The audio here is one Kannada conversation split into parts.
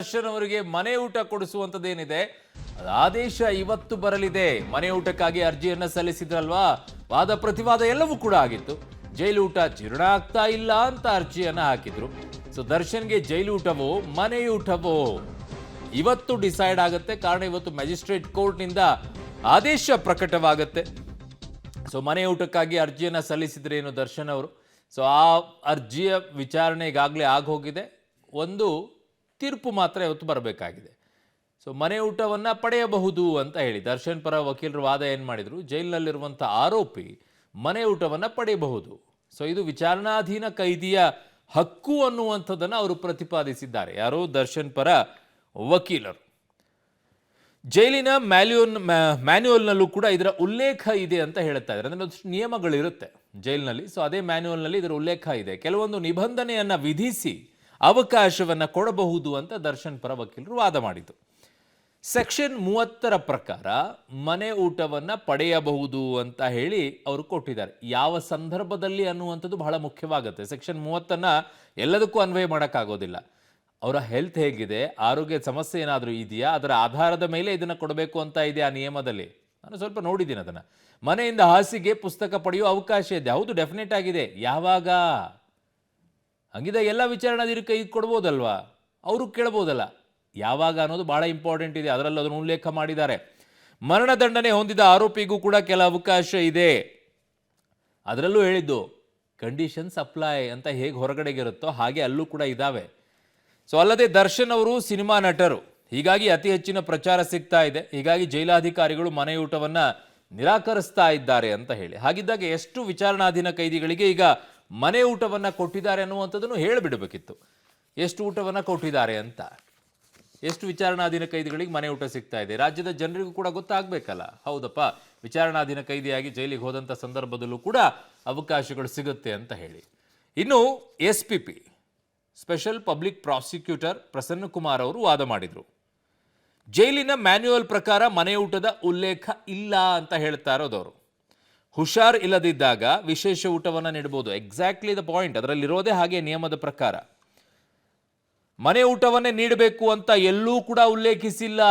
ದರ್ಶನ್ ಅವರಿಗೆ ಮನೆ ಊಟ ಕೊಡಿಸುವಂತದ್ದೇನಿದೆ ಆದೇಶ ಇವತ್ತು ಬರಲಿದೆ. ಮನೆ ಊಟಕ್ಕಾಗಿ ಅರ್ಜಿಯನ್ನ ಸಲ್ಲಿಸಿದ್ರಲ್ವಾ, ವಾದ ಪ್ರತಿವಾದ ಎಲ್ಲವೂ ಕೂಡ ಆಗಿತ್ತು. ಜೈಲು ಊಟ ಜೀರ್ಣ ಆಗ್ತಾ ಇಲ್ಲ ಅಂತ ಅರ್ಜಿಯನ್ನ ಹಾಕಿದ್ರು. ಸೊ ದರ್ಶನ್ಗೆ ಜೈಲು ಊಟವೋ ಮನೆಯೂಟವೋ ಇವತ್ತು ಡಿಸೈಡ್ ಆಗುತ್ತೆ. ಕಾರಣ ಇವತ್ತು ಮ್ಯಾಜಿಸ್ಟ್ರೇಟ್ ಕೋರ್ಟ್ನಿಂದ ಆದೇಶ ಪ್ರಕಟವಾಗುತ್ತೆ. ಸೊ ಮನೆ ಊಟಕ್ಕಾಗಿ ಅರ್ಜಿಯನ್ನ ಸಲ್ಲಿಸಿದ್ರೇನು ದರ್ಶನ್ ಅವರು. ಸೊ ಆ ಅರ್ಜಿಯ ವಿಚಾರಣೆ ಈಗಾಗಲೇ ಆಗೋಗಿದೆ. ಒಂದು ತೀರ್ಪು ಮಾತ್ರ ಇವತ್ತು ಬರಬೇಕಾಗಿದೆ. ಸೊ ಮನೆ ಊಟವನ್ನು ಪಡೆಯಬಹುದು ಅಂತ ಹೇಳಿ ದರ್ಶನ್ ಪರ ವಕೀಲರು ವಾದ ಏನು ಮಾಡಿದರು, ಜೈಲಿನಲ್ಲಿರುವಂಥ ಆರೋಪಿ ಮನೆ ಊಟವನ್ನು ಪಡೆಯಬಹುದು. ಸೊ ಇದು ವಿಚಾರಣಾಧೀನ ಕೈದಿಯ ಹಕ್ಕು ಅನ್ನುವಂಥದ್ದನ್ನು ಅವರು ಪ್ರತಿಪಾದಿಸಿದ್ದಾರೆ. ಯಾರು? ದರ್ಶನ್ ಪರ ವಕೀಲರು. ಜೈಲಿನ ಮ್ಯಾನ್ಯುವಲ್ನಲ್ಲೂ ಕೂಡ ಇದರ ಉಲ್ಲೇಖ ಇದೆ ಅಂತ ಹೇಳ್ತಾ ಇದ್ದಾರೆ. ಅಂದರೆ ಒಂದಷ್ಟು ನಿಯಮಗಳಿರುತ್ತೆ ಜೈಲಿನಲ್ಲಿ. ಸೊ ಅದೇ ಮ್ಯಾನ್ಯುವಲ್ನಲ್ಲಿ ಇದರ ಉಲ್ಲೇಖ ಇದೆ. ಕೆಲವೊಂದು ನಿಬಂಧನೆಯನ್ನು ವಿಧಿಸಿ ಅವಕಾಶವನ್ನು ಕೊಡಬಹುದು ಅಂತ ದರ್ಶನ್ ಪರ ವಕೀಲರು ವಾದ ಮಾಡಿತು. ಸೆಕ್ಷನ್ 30 ಪ್ರಕಾರ ಮನೆ ಊಟವನ್ನು ಪಡೆಯಬಹುದು ಅಂತ ಹೇಳಿ ಅವರು ಕೊಟ್ಟಿದ್ದಾರೆ. ಯಾವ ಸಂದರ್ಭದಲ್ಲಿ ಅನ್ನುವಂಥದ್ದು ಬಹಳ ಮುಖ್ಯವಾಗುತ್ತೆ. ಸೆಕ್ಷನ್ 30 ಎಲ್ಲದಕ್ಕೂ ಅನ್ವಯ ಮಾಡೋಕ್ಕಾಗೋದಿಲ್ಲ. ಅವರ ಹೆಲ್ತ್ ಹೇಗಿದೆ, ಆರೋಗ್ಯ ಸಮಸ್ಯೆ ಏನಾದರೂ ಇದೆಯಾ, ಅದರ ಆಧಾರದ ಮೇಲೆ ಇದನ್ನು ಕೊಡಬೇಕು ಅಂತ ಇದೆ ಆ ನಿಯಮದಲ್ಲಿ. ನಾನು ಸ್ವಲ್ಪ ನೋಡಿದ್ದೀನಿ ಅದನ್ನು. ಮನೆಯಿಂದ ಹಾಸಿಗೆ ಪುಸ್ತಕ ಪಡೆಯುವ ಅವಕಾಶ ಇದೆ. ಹೌದು, ಡೆಫಿನೆಟ್ ಆಗಿದೆ. ಯಾವಾಗ ಹಂಗಿದ ಎಲ್ಲ ವಿಚಾರಣಾಧೀನ ಕೈ ಕೊಡ್ಬೋದಲ್ವಾ, ಅವರು ಕೇಳ್ಬೋದಲ್ಲ. ಯಾವಾಗ ಅನ್ನೋದು ಬಹಳ ಇಂಪಾರ್ಟೆಂಟ್ ಇದೆ. ಅದರಲ್ಲಿ ಅದನ್ನು ಉಲ್ಲೇಖ ಮಾಡಿದ್ದಾರೆ. ಮರಣದಂಡನೆ ಹೊಂದಿದ ಆರೋಪಿಗೂ ಕೂಡ ಕೆಲ ಅವಕಾಶ ಇದೆ. ಅದರಲ್ಲೂ ಹೇಳಿದ್ದು ಕಂಡೀಷನ್ಸ್ ಅಪ್ಲೈ ಅಂತ ಹೇಗೆ ಹೊರಗಡೆಗೆ ಇರುತ್ತೋ ಹಾಗೆ ಅಲ್ಲೂ ಕೂಡ ಇದ್ದಾವೆ. ಸೊ ಅಲ್ಲದೆ ದರ್ಶನ್ ಅವರು ಸಿನಿಮಾ ನಟರು, ಹೀಗಾಗಿ ಅತಿ ಹೆಚ್ಚಿನ ಪ್ರಚಾರ ಸಿಗ್ತಾ ಇದೆ. ಹೀಗಾಗಿ ಜೈಲಾಧಿಕಾರಿಗಳು ಮನೆ ಊಟವನ್ನು ನಿರಾಕರಿಸ್ತಾ ಇದ್ದಾರೆ ಅಂತ ಹೇಳಿ. ಹಾಗಿದ್ದಾಗ ಎಷ್ಟು ವಿಚಾರಣಾಧೀನ ಕೈದಿಗಳಿಗೆ ಈಗ ಮನೆ ಊಟವನ್ನು ಕೊಟ್ಟಿದ್ದಾರೆ ಅನ್ನುವಂಥದ್ದನ್ನು ಹೇಳಿಬಿಡಬೇಕಿತ್ತು. ಎಷ್ಟು ಊಟವನ್ನು ಕೊಟ್ಟಿದ್ದಾರೆ ಅಂತ, ಎಷ್ಟು ವಿಚಾರಣಾಧೀನ ಕೈದಿಗಳಿಗೆ ಮನೆ ಊಟ ಸಿಗ್ತಾ ಇದೆ, ರಾಜ್ಯದ ಜನರಿಗೂ ಕೂಡ ಗೊತ್ತಾಗಬೇಕಲ್ಲ. ಹೌದಪ್ಪ, ವಿಚಾರಣಾಧೀನ ಕೈದಿಯಾಗಿ ಜೈಲಿಗೆ ಹೋದಂಥ ಸಂದರ್ಭದಲ್ಲೂ ಕೂಡ ಅವಕಾಶಗಳು ಸಿಗುತ್ತೆ ಅಂತ ಹೇಳಿ. ಇನ್ನು SPP special public prosecutor Prasanna Kumar ಅವರು ವಾದ ಮಾಡಿದರು. ಜೈಲಿನ ಮ್ಯಾನ್ಯುವಲ್ ಪ್ರಕಾರ ಮನೆ ಊಟದ ಉಲ್ಲೇಖ ಇಲ್ಲ ಅಂತ ಹೇಳ್ತಾ ಇರೋದವರು. ಹುಷಾರ್ ಇಲ್ಲದಿದ್ದಾಗ ವಿಶೇಷ ಊಟವನ್ನು ನೀಡಬಹುದು. Exactly the point. ಅದರಲ್ಲಿರೋದೇ ಹಾಗೆ ನಿಯಮದ ಪ್ರಕಾರ ಮನೆ ಊಟವನ್ನೇ ನೀಡಬೇಕು ಅಂತ ಎಲ್ಲೂ ಕೂಡ ಉಲ್ಲೇಖಿಸಿಲ್ಲ.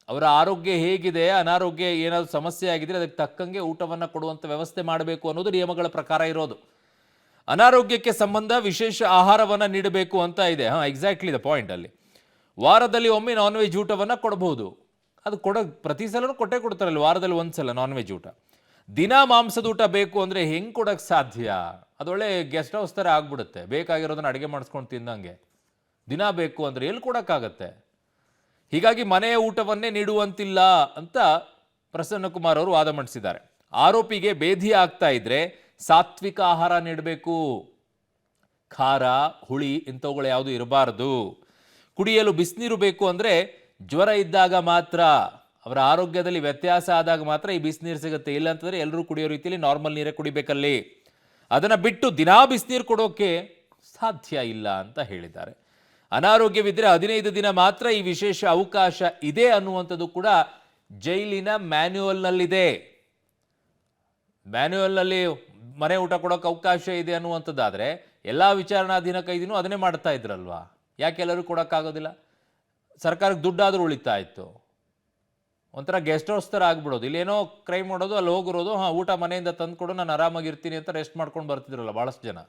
ಅವರ ಆರೋಗ್ಯ ಹೇಗಿದೆ, ಅನಾರೋಗ್ಯ ಏನಾದರೂ ಸಮಸ್ಯೆ ಆಗಿದ್ರೆ ಅದಕ್ಕೆ ತಕ್ಕಂಗೆ ಊಟವನ್ನು ಕೊಡುವಂಥ ವ್ಯವಸ್ಥೆ ಮಾಡಬೇಕು ಅನ್ನೋದು ನಿಯಮಗಳ ಪ್ರಕಾರ ಇರೋದು. ಅನಾರೋಗ್ಯಕ್ಕೆ ಸಂಬಂಧ ವಿಶೇಷ ಆಹಾರವನ್ನು ನೀಡಬೇಕು ಅಂತ ಇದೆ. Exactly the point. ಅಲ್ಲಿ ವಾರದಲ್ಲಿ ಒಮ್ಮೆ ನಾನ್ ವೆಜ್ ಊಟವನ್ನು ಕೊಡಬಹುದು. ಅದು ಪ್ರತಿ ಸಲನೂ ಕೊಟ್ಟೇ ಕೊಡ್ತಾರಲ್ಲ, ವಾರದಲ್ಲಿ ಒಂದ್ಸಲ ನಾನ್ ವೆಜ್ ಊಟ. ದಿನ ಮಾಂಸದ ಊಟ ಬೇಕು ಅಂದರೆ ಹೆಂಗೆ ಕೊಡೋಕ್ಕೆ ಸಾಧ್ಯ? ಅದೊಳ್ಳೆ ಗೆಸ್ಟ್ ಹೌಸ್ ಥರ ಆಗ್ಬಿಡುತ್ತೆ. ಬೇಕಾಗಿರೋದನ್ನ ಅಡುಗೆ ಮಾಡಿಸ್ಕೊಂಡು ತಿಂದಂಗೆ. ದಿನ ಬೇಕು ಅಂದರೆ ಎಲ್ಲಿ ಕೊಡೋಕ್ಕಾಗತ್ತೆ? ಹೀಗಾಗಿ ಮನೆಯ ಊಟವನ್ನೇ ನೀಡುವಂತಿಲ್ಲ ಅಂತ ಪ್ರಸನ್ನ ಕುಮಾರ್ ಅವರು ವಾದ ಮಂಡಿಸಿದ್ದಾರೆ. ಆರೋಪಿಗೆ ಬೇಧಿ ಆಗ್ತಾ ಇದ್ರೆ ಸಾತ್ವಿಕ ಆಹಾರ ನೀಡಬೇಕು. ಖಾರ, ಹುಳಿ ಇಂಥವುಗಳು ಯಾವುದು ಇರಬಾರ್ದು. ಕುಡಿಯಲು ಬಿಸಿನೀರು ಬೇಕು ಅಂದರೆ ಜ್ವರ ಇದ್ದಾಗ ಮಾತ್ರ, ಅವರ ಆರೋಗ್ಯದಲ್ಲಿ ವ್ಯತ್ಯಾಸ ಆದಾಗ ಮಾತ್ರ ಈ ಬಿಸಿನೀರು ಸಿಗುತ್ತೆ. ಇಲ್ಲ ಅಂತಂದರೆ ಎಲ್ಲರೂ ಕುಡಿಯೋ ರೀತಿಯಲ್ಲಿ ನಾರ್ಮಲ್ ನೀರೇ ಕುಡಿಬೇಕಲ್ಲಿ. ಅದನ್ನು ಬಿಟ್ಟು ದಿನಾ ಬಿಸಿನೀರು ಕೊಡೋಕೆ ಸಾಧ್ಯ ಇಲ್ಲ ಅಂತ ಹೇಳಿದ್ದಾರೆ. ಅನಾರೋಗ್ಯವಿದ್ದರೆ 15 ದಿನ ಮಾತ್ರ ಈ ವಿಶೇಷ ಅವಕಾಶ ಇದೆ ಅನ್ನುವಂಥದ್ದು ಕೂಡ ಜೈಲಿನ ಮ್ಯಾನ್ಯುವಲ್ನಲ್ಲಿದೆ. ಮ್ಯಾನ್ಯುವಲ್ನಲ್ಲಿ ಮನೆ ಊಟ ಕೊಡೋಕೆ ಅವಕಾಶ ಇದೆ ಅನ್ನುವಂಥದ್ದಾದರೆ ಎಲ್ಲ ವಿಚಾರಣಾಧೀನ ಕೈದಿನೂ ಅದನ್ನೇ ಮಾಡ್ತಾ ಇದ್ರಲ್ವಾ. ಯಾಕೆ ಎಲ್ಲರೂ ಕೊಡೋಕ್ಕಾಗೋದಿಲ್ಲ? ಸರ್ಕಾರಕ್ಕೆ ದುಡ್ಡಾದರೂ ಉಳಿತಾ ಇತ್ತು. ಒಂಥರ ಗೆಸ್ಟ್ ಹೌಸ್ ಥರ ಆಗ್ಬಿಡೋದು. ಇಲ್ಲೇನೋ ಕ್ರೈಮ್ ಮಾಡೋದು, ಅಲ್ಲಿ ಹೋಗಿರೋದು, ಊಟ ಮನೆಯಿಂದ ತಂದು ಕೊಡು, ನಾನು ಆರಾಮಾಗಿರ್ತೀನಿ ಅಂತ ರೆಸ್ಟ್ ಮಾಡ್ಕೊಂಡು ಬರ್ತಿದ್ರಲ್ಲ ಭಾಳಷ್ಟು ಜನ.